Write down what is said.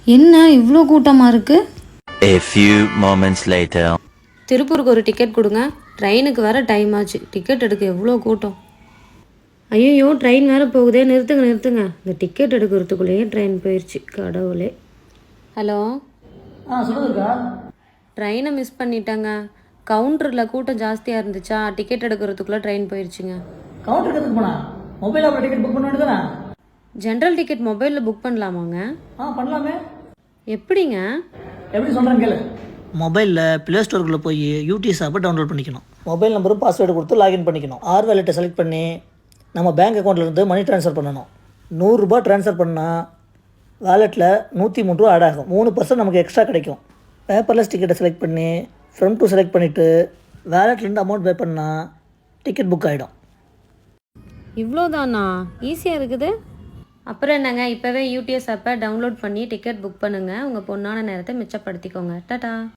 என்ன இவ்வளோ கூட்டமாக இருக்குது? A few moments later. திருப்பூருக்கு ஒரு டிக்கெட் கொடுங்க, ட்ரெயினுக்கு வேறு டைம் ஆச்சு. டிக்கெட் எடுக்க எவ்வளோ கூட்டம். ஐயோ ட்ரெயின் வேறு போகுதே, நிறுத்துங்க நிறுத்துங்க. இந்த டிக்கெட் எடுக்கிறதுக்குள்ளேயே ட்ரெயின் போயிடுச்சு, கடவுளே. ஹலோ, சொல்லுங்கக்கா. ட்ரெயினை மிஸ் பண்ணிட்டேங்க. கவுண்டரில் கூட்டம் ஜாஸ்தியாக இருந்துச்சா, டிக்கெட் எடுக்கிறதுக்குள்ளே ட்ரெயின் போயிடுச்சுங்க. கவுண்டருக்கு எதுக்கு போனா? மொபைல் ஆப்பில் டிக்கெட் புக் பண்ண வேண்டியதானே? ஜென்ரல் டிக்கெட் மொபைலில் புக் பண்ணலாமாங்க? பண்ணலாமே. எப்படிங்க? எப்படி சொல்கிறேன் கேளு. மொபைலில் ப்ளே ஸ்டோருக்குள்ளே போய் யூடிஎஸ் ஆப்பை டவுன்லோட் பண்ணிக்கணும். மொபைல் நம்பரும் பாஸ்வேர்டு கொடுத்து லாகின் பண்ணிக்கணும். ஆர் வேலெட்டை செலக்ட் பண்ணி நம்ம பேங்க் அக்கௌண்ட்லேருந்து மணி ட்ரான்ஸ்ஃபர் பண்ணணும். 100 ரூபா ட்ரான்ஸ்ஃபர் பண்ணால் வேலெட்டில் 103 ரூபா ஆட் ஆகும். 3% நமக்கு எக்ஸ்ட்ரா கிடைக்கும். பேப்பர்லெஸ் டிக்கெட்டை செலக்ட் பண்ணி ஃப்ரம் டு செலக்ட் பண்ணிவிட்டு வேலெட்லேருந்து அமௌண்ட் பே பண்ணால் டிக்கெட் புக் ஆகிடும். இவ்வளோதானா? ஈஸியாக இருக்குது. அப்புறம் என்னங்க, இப்போவே யூடிஎஸ் ஆப்பை டவுன்லோட் பண்ணி டிக்கெட் புக் பண்ணுங்கள். உங்கள் பொண்ணான நேரத்தை மிச்சப்படுத்திக்கோங்க. டாடா.